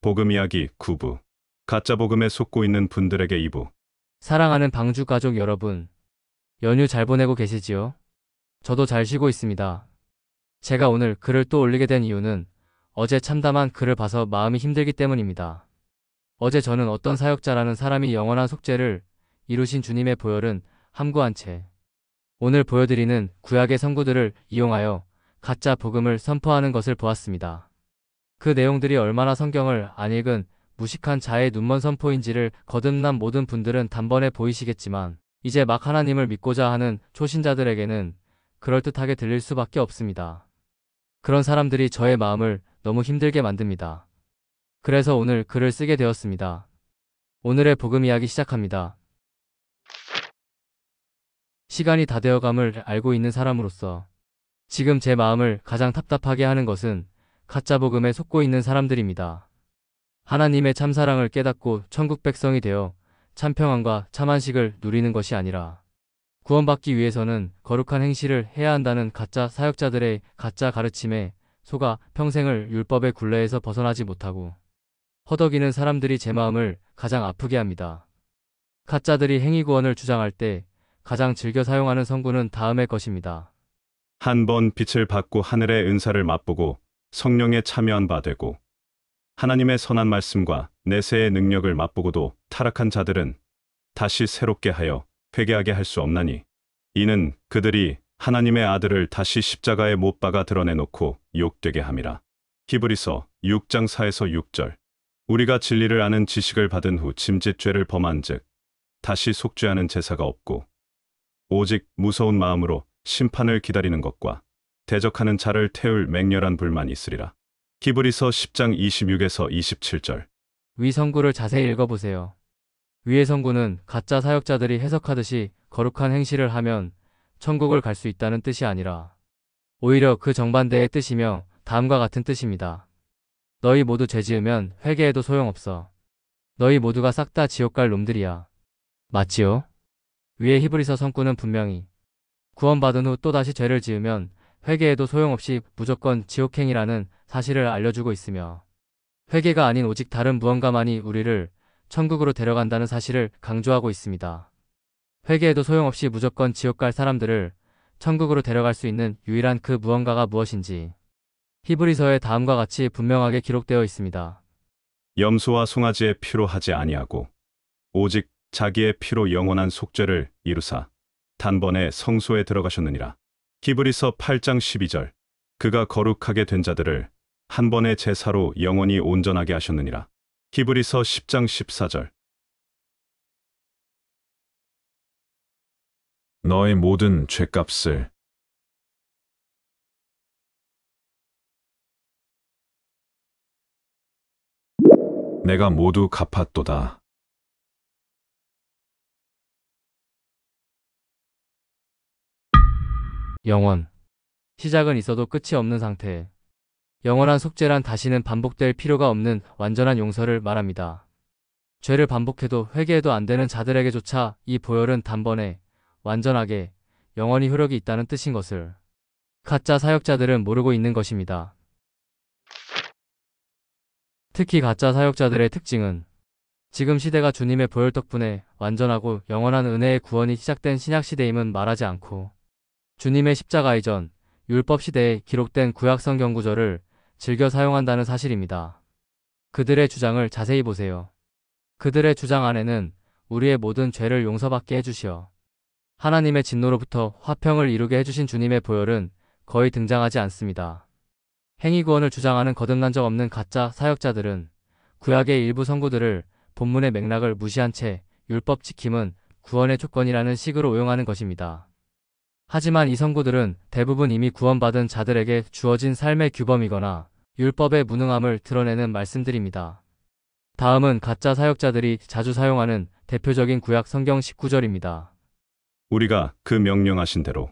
복음 이야기 9부. 가짜 복음에 속고 있는 분들에게 2부. 사랑하는 방주 가족 여러분, 연휴 잘 보내고 계시지요? 저도 잘 쉬고 있습니다. 제가 오늘 글을 또 올리게 된 이유는 어제 참담한 글을 봐서 마음이 힘들기 때문입니다. 어제 저는 어떤 사역자라는 사람이 영원한 속죄를 이루신 주님의 보혈은 함구한 채 오늘 보여드리는 구약의 성구들을 이용하여 가짜 복음을 선포하는 것을 보았습니다. 그 내용들이 얼마나 성경을 안 읽은 무식한 자의 눈먼 선포인지를 거듭난 모든 분들은 단번에 보이시겠지만 이제 막 하나님을 믿고자 하는 초신자들에게는 그럴듯하게 들릴 수밖에 없습니다. 그런 사람들이 저의 마음을 너무 힘들게 만듭니다. 그래서 오늘 글을 쓰게 되었습니다. 오늘의 복음 이야기 시작합니다. 시간이 다 되어감을 알고 있는 사람으로서 지금 제 마음을 가장 답답하게 하는 것은 가짜 복음에 속고 있는 사람들입니다. 하나님의 참사랑을 깨닫고 천국 백성이 되어 참평안과 참안식을 누리는 것이 아니라 구원받기 위해서는 거룩한 행실을 해야 한다는 가짜 사역자들의 가짜 가르침에 속아 평생을 율법의 굴레에서 벗어나지 못하고 허덕이는 사람들이 제 마음을 가장 아프게 합니다. 가짜들이 행위구원을 주장할 때 가장 즐겨 사용하는 성구는 다음의 것입니다. 한 번 빛을 받고 하늘의 은사를 맛보고 성령에 참여한 바 되고 하나님의 선한 말씀과 내세의 능력을 맛보고도 타락한 자들은 다시 새롭게 하여 회개하게 할 수 없나니 이는 그들이 하나님의 아들을 다시 십자가에 못 박아 드러내놓고 욕되게 함이라. 히브리서 6장 4에서 6절. 우리가 진리를 아는 지식을 받은 후 짐짓죄를 범한즉 다시 속죄하는 제사가 없고 오직 무서운 마음으로 심판을 기다리는 것과 대적하는 자를 태울 맹렬한 불만 있으리라. 히브리서 10장 26에서 27절. 위 성구를 자세히 읽어보세요. 위의 성구는 가짜 사역자들이 해석하듯이 거룩한 행실을 하면 천국을 갈 수 있다는 뜻이 아니라 오히려 그 정반대의 뜻이며 다음과 같은 뜻입니다. 너희 모두 죄 지으면 회개해도 소용없어. 너희 모두가 싹 다 지옥 갈 놈들이야. 맞지요? 위의 히브리서 성구는 분명히 구원받은 후 또다시 죄를 지으면 회개해도 소용없이 무조건 지옥행이라는 사실을 알려주고 있으며 회개가 아닌 오직 다른 무언가만이 우리를 천국으로 데려간다는 사실을 강조하고 있습니다. 회개해도 소용없이 무조건 지옥 갈 사람들을 천국으로 데려갈 수 있는 유일한 그 무언가가 무엇인지 히브리서에 다음과 같이 분명하게 기록되어 있습니다. 염소와 송아지의 피로 하지 아니하고 오직 자기의 피로 영원한 속죄를 이루사 단번에 성소에 들어가셨느니라. 히브리서 8장 12절. 그가 거룩하게 된 자들을 한 번의 제사로 영원히 온전하게 하셨느니라. 히브리서 10장 14절. 너의 모든 죄값을 내가 모두 갚았도다. 영원. 시작은 있어도 끝이 없는 상태. 영원한 속죄란 다시는 반복될 필요가 없는 완전한 용서를 말합니다. 죄를 반복해도 회개해도 안 되는 자들에게조차 이 보혈은 단번에 완전하게 영원히 효력이 있다는 뜻인 것을 가짜 사역자들은 모르고 있는 것입니다. 특히 가짜 사역자들의 특징은 지금 시대가 주님의 보혈 덕분에 완전하고 영원한 은혜의 구원이 시작된 신약시대임은 말하지 않고 주님의 십자가 이전 율법 시대에 기록된 구약 성경 구절을 즐겨 사용한다는 사실입니다. 그들의 주장을 자세히 보세요. 그들의 주장 안에는 우리의 모든 죄를 용서받게 해주시어 하나님의 진노로부터 화평을 이루게 해주신 주님의 보혈은 거의 등장하지 않습니다. 행위구원을 주장하는 거듭난 적 없는 가짜 사역자들은 구약의 일부 성구들을 본문의 맥락을 무시한 채 율법 지킴은 구원의 조건이라는 식으로 오용하는 것입니다. 하지만 이 성구들은 대부분 이미 구원받은 자들에게 주어진 삶의 규범이거나 율법의 무능함을 드러내는 말씀들입니다. 다음은 가짜 사역자들이 자주 사용하는 대표적인 구약 성경 19절입니다. 우리가 그 명령하신 대로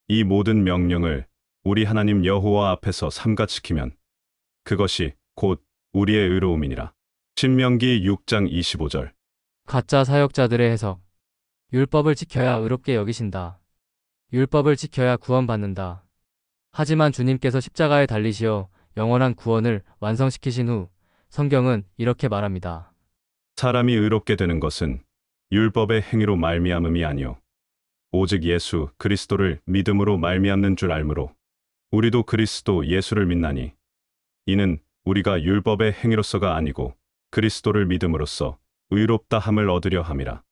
이 모든 명령을 우리 하나님 여호와 앞에서 삼가 지키면 그것이 곧 우리의 의로움이니라. 신명기 6장 25절. 가짜 사역자들의 해석. 율법을 지켜야 의롭게 여기신다. 율법을 지켜야 구원받는다. 하지만 주님께서 십자가에 달리시어 영원한 구원을 완성시키신 후 성경은 이렇게 말합니다. 사람이 의롭게 되는 것은 율법의 행위로 말미암음이 아니요 오직 예수 그리스도를 믿음으로 말미암는 줄 알므로 우리도 그리스도 예수를 믿나니 이는 우리가 율법의 행위로서가 아니고 그리스도를 믿음으로써 의롭다 함을 얻으려 함이라.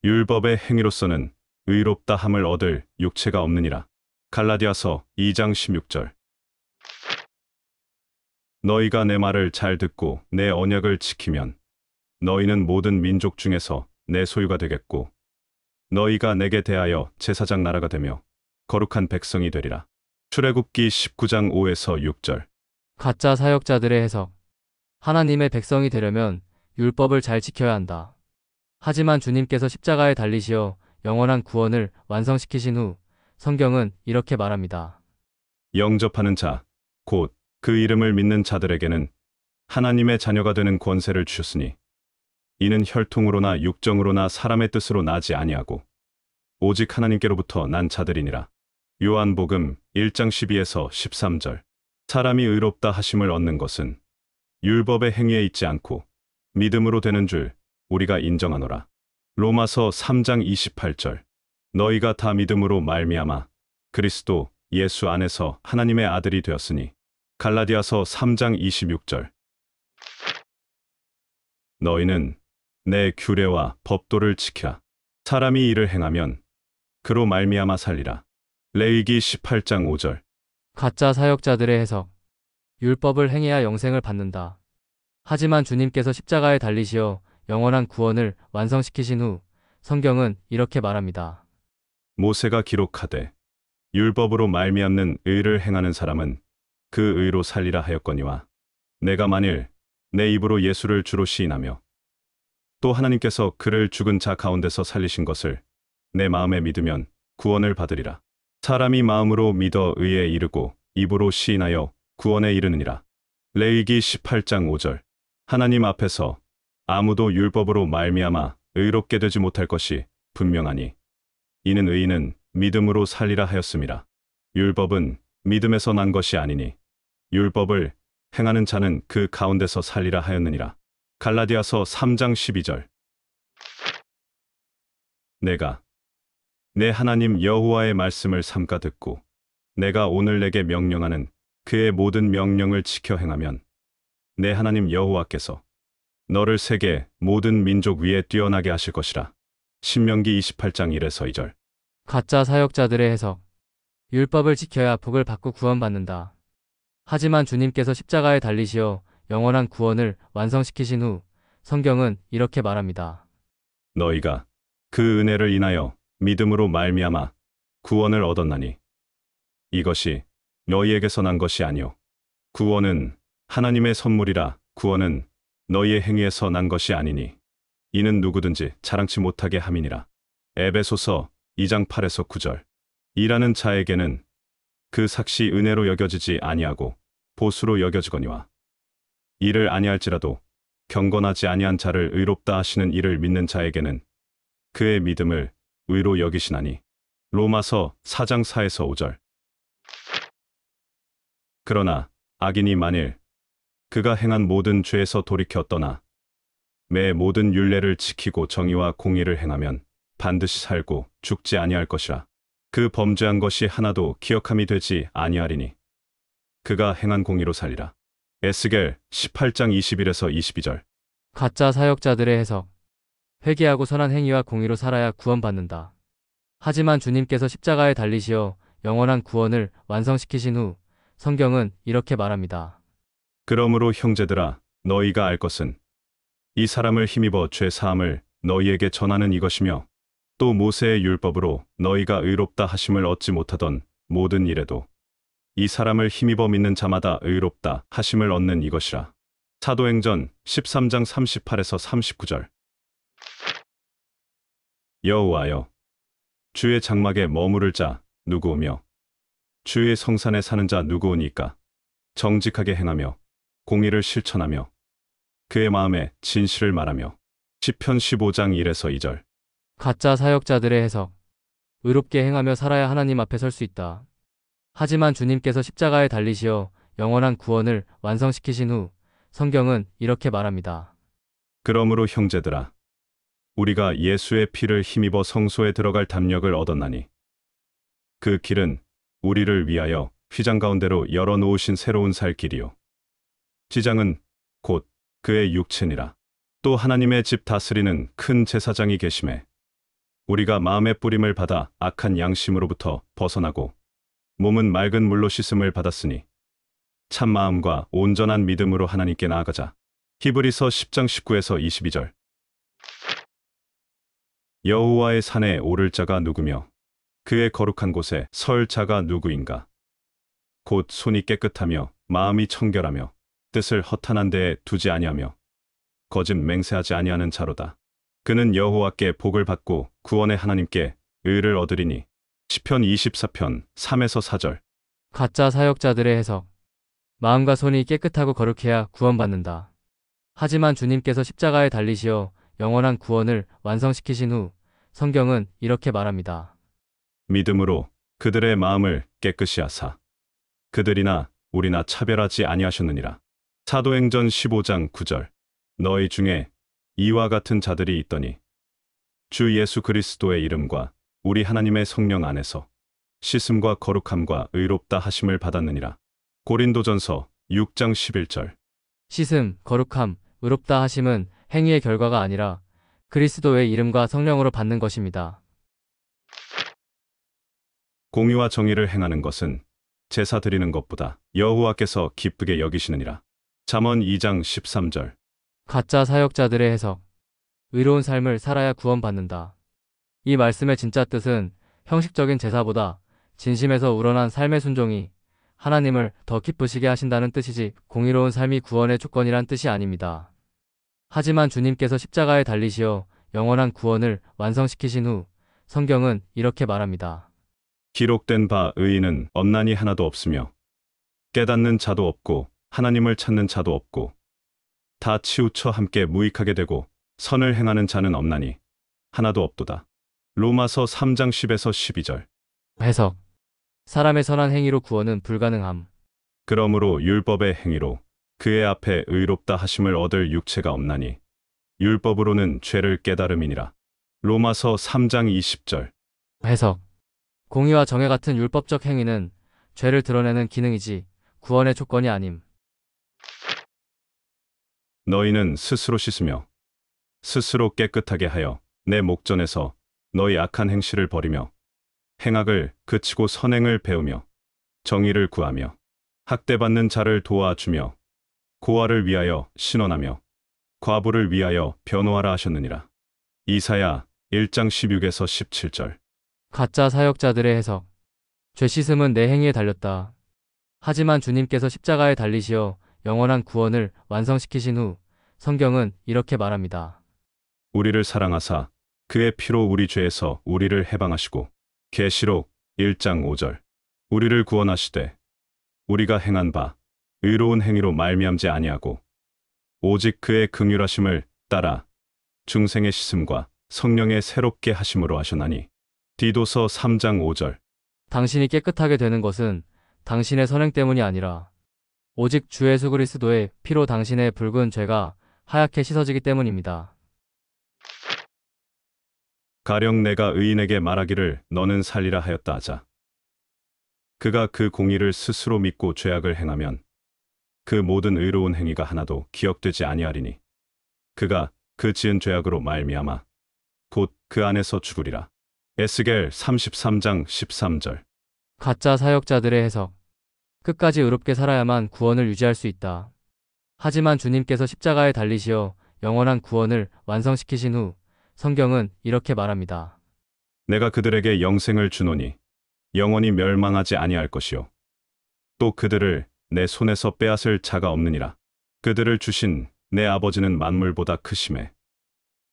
율법의 행위로서는 의롭다 함을 얻을 육체가 없느니라. 갈라디아서 2장 16절. 너희가 내 말을 잘 듣고 내 언약을 지키면 너희는 모든 민족 중에서 내 소유가 되겠고 너희가 내게 대하여 제사장 나라가 되며 거룩한 백성이 되리라. 출애굽기 19장 5에서 6절. 가짜 사역자들의 해석. 하나님의 백성이 되려면 율법을 잘 지켜야 한다. 하지만 주님께서 십자가에 달리시어 영원한 구원을 완성시키신 후 성경은 이렇게 말합니다. 영접하는 자, 곧 그 이름을 믿는 자들에게는 하나님의 자녀가 되는 권세를 주셨으니 이는 혈통으로나 육정으로나 사람의 뜻으로 나지 아니하고 오직 하나님께로부터 난 자들이니라. 요한복음 1장 12에서 13절. 사람이 의롭다 하심을 얻는 것은 율법의 행위에 있지 않고 믿음으로 되는 줄 우리가 인정하노라. 로마서 3장 28절. 너희가 다 믿음으로 말미암아 그리스도 예수 안에서 하나님의 아들이 되었으니. 갈라디아서 3장 26절. 너희는 내 규례와 법도를 지키라. 사람이 이를 행하면 그로 말미암아 살리라. 레위기 18장 5절. 가짜 사역자들의 해석. 율법을 행해야 영생을 받는다. 하지만 주님께서 십자가에 달리시어 영원한 구원을 완성시키신 후 성경은 이렇게 말합니다. 모세가 기록하되 율법으로 말미암는 의를 행하는 사람은 그 의로 살리라 하였거니와 내가 만일 내 입으로 예수를 주로 시인하며 또 하나님께서 그를 죽은 자 가운데서 살리신 것을 내 마음에 믿으면 구원을 받으리라. 사람이 마음으로 믿어 의에 이르고 입으로 시인하여 구원에 이르느니라. 레위기 18장 5절. 하나님 앞에서 아무도 율법으로 말미암아 의롭게 되지 못할 것이 분명하니 이는 의인은 믿음으로 살리라 하였음이라. 율법은 믿음에서 난 것이 아니니 율법을 행하는 자는 그 가운데서 살리라 하였느니라. 갈라디아서 3장 12절. 내가 내 하나님 여호와의 말씀을 삼가 듣고 내가 오늘 내게 명령하는 그의 모든 명령을 지켜 행하면 내 하나님 여호와께서 너를 세계 모든 민족 위에 뛰어나게 하실 것이라. 신명기 28장 1에서 2절. 가짜 사역자들의 해석. 율법을 지켜야 복을 받고 구원받는다. 하지만 주님께서 십자가에 달리시어 영원한 구원을 완성시키신 후 성경은 이렇게 말합니다. 너희가 그 은혜를 인하여 믿음으로 말미암아 구원을 얻었나니 이것이 너희에게서 난 것이 아니요 구원은 하나님의 선물이라. 구원은 너희의 행위에서 난 것이 아니니 이는 누구든지 자랑치 못하게 함이니라. 에베소서 2장 8에서 9절. 일하는 자에게는 그 삭시 은혜로 여겨지지 아니하고 보수로 여겨지거니와 이를 아니할지라도 경건하지 아니한 자를 의롭다 하시는 이를 믿는 자에게는 그의 믿음을 의로 여기시나니. 로마서 4장 4에서 5절. 그러나 악인이 만일 그가 행한 모든 죄에서 돌이켜 떠나 매 모든 율례를 지키고 정의와 공의를 행하면 반드시 살고 죽지 아니할 것이라. 그 범죄한 것이 하나도 기억함이 되지 아니하리니 그가 행한 공의로 살리라. 에스겔 18장 21에서 22절. 가짜 사역자들의 해석. 회개하고 선한 행위와 공의로 살아야 구원받는다. 하지만 주님께서 십자가에 달리시어 영원한 구원을 완성시키신 후 성경은 이렇게 말합니다. 그러므로 형제들아 너희가 알 것은 이 사람을 힘입어 죄 사함을 너희에게 전하는 이것이며 또 모세의 율법으로 너희가 의롭다 하심을 얻지 못하던 모든 일에도 이 사람을 힘입어 믿는 자마다 의롭다 하심을 얻는 이것이라. 사도행전 13장 38에서 39절. 여호와여 주의 장막에 머무를 자 누구오며 주의 성산에 사는 자 누구오니까. 정직하게 행하며 공의를 실천하며 그의 마음에 진실을 말하며. 시편 15장 1에서 2절. 가짜 사역자들의 해석. 의롭게 행하며 살아야 하나님 앞에 설 수 있다. 하지만 주님께서 십자가에 달리시어 영원한 구원을 완성시키신 후 성경은 이렇게 말합니다. 그러므로 형제들아, 우리가 예수의 피를 힘입어 성소에 들어갈 담력을 얻었나니 그 길은 우리를 위하여 휘장 가운데로 열어 놓으신 새로운 살 길이요 지장은 곧 그의 육체니라. 또 하나님의 집 다스리는 큰 제사장이 계심에 우리가 마음의 뿌림을 받아 악한 양심으로부터 벗어나고 몸은 맑은 물로 씻음을 받았으니 참 마음과 온전한 믿음으로 하나님께 나아가자. 히브리서 10장 19에서 22절. 여호와의 산에 오를 자가 누구며 그의 거룩한 곳에 설 자가 누구인가? 곧 손이 깨끗하며 마음이 청결하며 뜻을 허탄한 데에 두지 아니하며 거짓 맹세하지 아니하는 자로다. 그는 여호와께 복을 받고 구원의 하나님께 의를 얻으리니. 시편 24편 3에서 4절. 가짜 사역자들의 해석. 마음과 손이 깨끗하고 거룩해야 구원받는다. 하지만 주님께서 십자가에 달리시어 영원한 구원을 완성시키신 후 성경은 이렇게 말합니다. 믿음으로 그들의 마음을 깨끗이 하사 그들이나 우리나 차별하지 아니하셨느니라. 사도행전 15장 9절. 너희 중에 이와 같은 자들이 있더니 주 예수 그리스도의 이름과 우리 하나님의 성령 안에서 씻음과 거룩함과 의롭다 하심을 받았느니라. 고린도전서 6장 11절. 씻음, 거룩함, 의롭다 하심은 행위의 결과가 아니라 그리스도의 이름과 성령으로 받는 것입니다. 공의와 정의를 행하는 것은 제사 드리는 것보다 여호와께서 기쁘게 여기시느니라. 잠언 2장 13절. 가짜 사역자들의 해석. 의로운 삶을 살아야 구원받는다. 이 말씀의 진짜 뜻은 형식적인 제사보다 진심에서 우러난 삶의 순종이 하나님을 더 기쁘시게 하신다는 뜻이지 공의로운 삶이 구원의 조건이란 뜻이 아닙니다. 하지만 주님께서 십자가에 달리시어 영원한 구원을 완성시키신 후 성경은 이렇게 말합니다. 기록된 바 의인은 없나니 하나도 없으며 깨닫는 자도 없고 하나님을 찾는 자도 없고 다 치우쳐 함께 무익하게 되고 선을 행하는 자는 없나니 하나도 없도다. 로마서 3장 10에서 12절. 해석. 사람의 선한 행위로 구원은 불가능함. 그러므로 율법의 행위로 그의 앞에 의롭다 하심을 얻을 육체가 없나니 율법으로는 죄를 깨달음이니라. 로마서 3장 20절. 해석. 공의와 정의 같은 율법적 행위는 죄를 드러내는 기능이지 구원의 조건이 아님. 너희는 스스로 씻으며 스스로 깨끗하게 하여 내 목전에서 너희 악한 행실을 버리며 행악을 그치고 선행을 배우며 정의를 구하며 학대받는 자를 도와주며 고아를 위하여 신원하며 과부를 위하여 변호하라 하셨느니라. 이사야 1장 16에서 17절. 가짜 사역자들의 해석. 죄 씻음은 내 행위에 달렸다. 하지만 주님께서 십자가에 달리시어 영원한 구원을 완성시키신 후 성경은 이렇게 말합니다. 우리를 사랑하사 그의 피로 우리 죄에서 우리를 해방하시고 계시록 1장 5절. 우리를 구원하시되 우리가 행한 바 의로운 행위로 말미암지 아니하고 오직 그의 긍휼하심을 따라 중생의 씻음과 성령의 새롭게 하심으로 하셨나니. 디도서 3장 5절. 당신이 깨끗하게 되는 것은 당신의 선행 때문이 아니라 오직 주 예수 그리스도의 피로 당신의 붉은 죄가 하얗게 씻어지기 때문입니다. 가령 내가 의인에게 말하기를 너는 살리라 하였다 하자. 그가 그 공의를 스스로 믿고 죄악을 행하면 그 모든 의로운 행위가 하나도 기억되지 아니하리니 그가 그 지은 죄악으로 말미암아 곧 그 안에서 죽으리라. 에스겔 33장 13절. 가짜 사역자들의 해석. 끝까지 의롭게 살아야만 구원을 유지할 수 있다. 하지만 주님께서 십자가에 달리시어 영원한 구원을 완성시키신 후 성경은 이렇게 말합니다. 내가 그들에게 영생을 주노니 영원히 멸망하지 아니할 것이요 또 그들을 내 손에서 빼앗을 자가 없느니라. 그들을 주신 내 아버지는 만물보다 크심에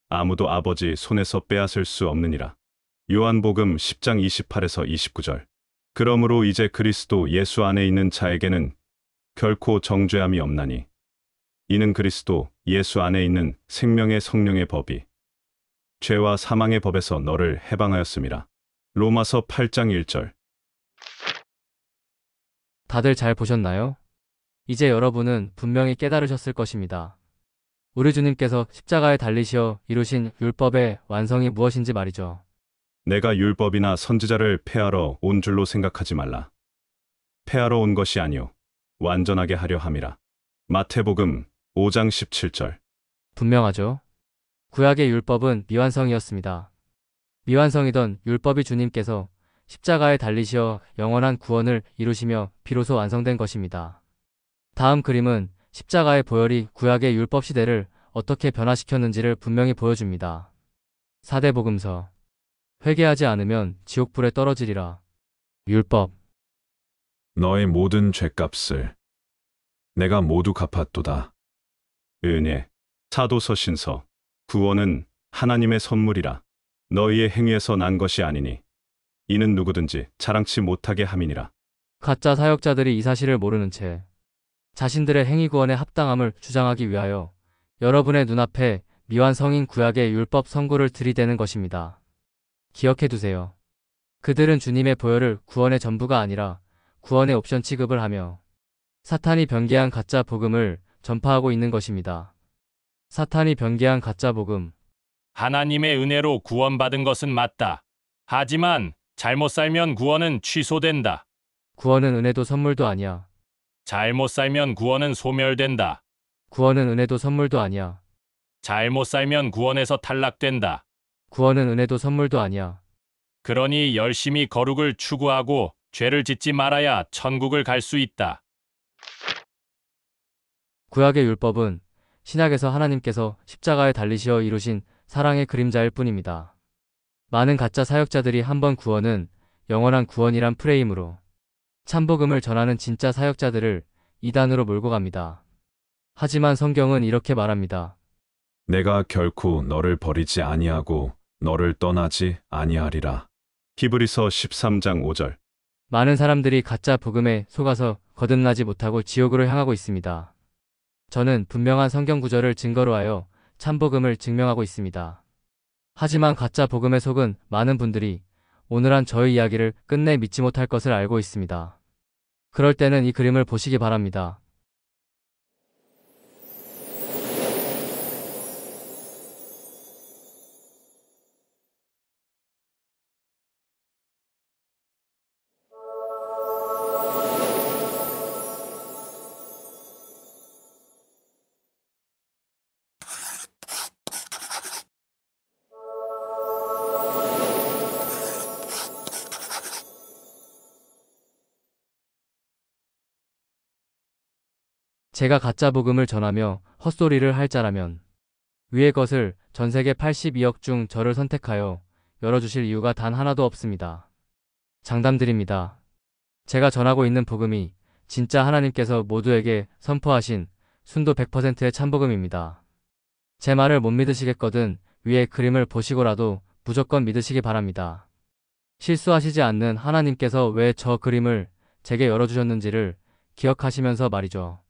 아무도 아버지 손에서 빼앗을 수 없느니라. 요한복음 10장 28에서 29절. 그러므로 이제 그리스도 예수 안에 있는 자에게는 결코 정죄함이 없나니 이는 그리스도 예수 안에 있는 생명의 성령의 법이 죄와 사망의 법에서 너를 해방하였음이라. 로마서 8장 1절. 다들 잘 보셨나요? 이제 여러분은 분명히 깨달으셨을 것입니다. 우리 주님께서 십자가에 달리시어 이루신 율법의 완성이 무엇인지 말이죠. 내가 율법이나 선지자를 폐하러 온 줄로 생각하지 말라. 폐하러 온 것이 아니요 완전하게 하려 함이라. 마태복음 5장 17절. 분명하죠? 구약의 율법은 미완성이었습니다. 미완성이던 율법이 주님께서 십자가에 달리시어 영원한 구원을 이루시며 비로소 완성된 것입니다. 다음 그림은 십자가의 보혈이 구약의 율법 시대를 어떻게 변화시켰는지를 분명히 보여줍니다. 사대복음서. 회개하지 않으면 지옥불에 떨어지리라. 율법. 너의 모든 죄값을 내가 모두 갚았도다. 은혜. 사도서신서. 구원은 하나님의 선물이라. 너희의 행위에서 난 것이 아니니 이는 누구든지 자랑치 못하게 함이니라. 가짜 사역자들이 이 사실을 모르는 채 자신들의 행위 구원의 합당함을 주장하기 위하여 여러분의 눈앞에 미완성인 구약의 율법 선고를 들이대는 것입니다. 기억해 두세요. 그들은 주님의 보혈을 구원의 전부가 아니라 구원의 옵션 취급을 하며 사탄이 변개한 가짜 복음을 전파하고 있는 것입니다. 사탄이 변개한 가짜 복음. 하나님의 은혜로 구원받은 것은 맞다. 하지만 잘못 살면 구원은 취소된다. 구원은 은혜도 선물도 아니야. 잘못 살면 구원은 소멸된다. 구원은 은혜도 선물도 아니야. 잘못 살면 구원에서 탈락된다. 구원은 은혜도 선물도 아니야. 그러니 열심히 거룩을 추구하고 죄를 짓지 말아야 천국을 갈 수 있다. 구약의 율법은 신약에서 하나님께서 십자가에 달리시어 이루신 사랑의 그림자일 뿐입니다. 많은 가짜 사역자들이 한 번 구원은 영원한 구원이란 프레임으로 참복음을 전하는 진짜 사역자들을 이단으로 몰고 갑니다. 하지만 성경은 이렇게 말합니다. 내가 결코 너를 버리지 아니하고 너를 떠나지 아니하리라. 히브리서 13장 5절. 많은 사람들이 가짜 복음에 속아서 거듭나지 못하고 지옥으로 향하고 있습니다. 저는 분명한 성경 구절을 증거로 하여 참복음을 증명하고 있습니다. 하지만 가짜 복음에 속은 많은 분들이 오늘한 저의 이야기를 끝내 믿지 못할 것을 알고 있습니다. 그럴 때는 이 그림을 보시기 바랍니다. 제가 가짜 복음을 전하며 헛소리를 할 자라면 위의 것을 전 세계 82억 중 저를 선택하여 열어주실 이유가 단 하나도 없습니다. 장담드립니다. 제가 전하고 있는 복음이 진짜 하나님께서 모두에게 선포하신 순도 100%의 참복음입니다. 제 말을 못 믿으시겠거든 위의 그림을 보시고라도 무조건 믿으시기 바랍니다. 실수하시지 않는 하나님께서 왜 저 그림을 제게 열어주셨는지를 기억하시면서 말이죠.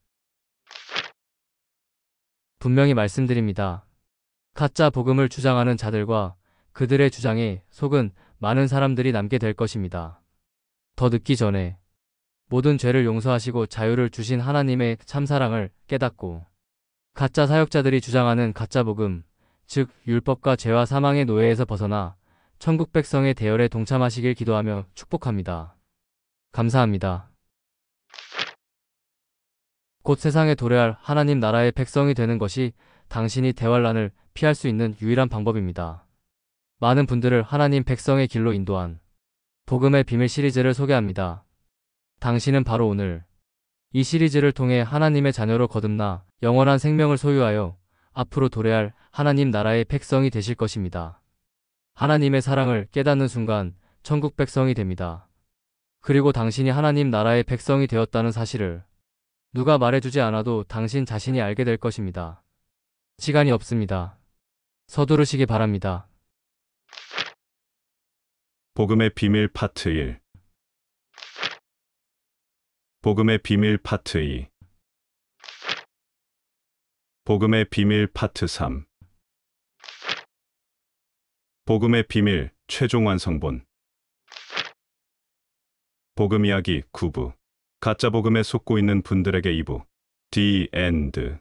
분명히 말씀드립니다. 가짜 복음을 주장하는 자들과 그들의 주장에 속은 많은 사람들이 남게 될 것입니다. 더 늦기 전에 모든 죄를 용서하시고 자유를 주신 하나님의 참사랑을 깨닫고 가짜 사역자들이 주장하는 가짜 복음, 즉 율법과 죄와 사망의 노예에서 벗어나 천국 백성의 대열에 동참하시길 기도하며 축복합니다. 감사합니다. 곧 세상에 도래할 하나님 나라의 백성이 되는 것이 당신이 대환란을 피할 수 있는 유일한 방법입니다. 많은 분들을 하나님 백성의 길로 인도한 복음의 비밀 시리즈를 소개합니다. 당신은 바로 오늘 이 시리즈를 통해 하나님의 자녀로 거듭나 영원한 생명을 소유하여 앞으로 도래할 하나님 나라의 백성이 되실 것입니다. 하나님의 사랑을 깨닫는 순간 천국 백성이 됩니다. 그리고 당신이 하나님 나라의 백성이 되었다는 사실을 누가 말해주지 않아도 당신 자신이 알게 될 것입니다. 시간이 없습니다. 서두르시기 바랍니다. 복음의 비밀 파트 1. 복음의 비밀 파트 2. 복음의 비밀 파트 3. 복음의 비밀 최종 완성본. 복음 이야기 9부. 가짜 복음에 속고 있는 분들에게 2부. The End.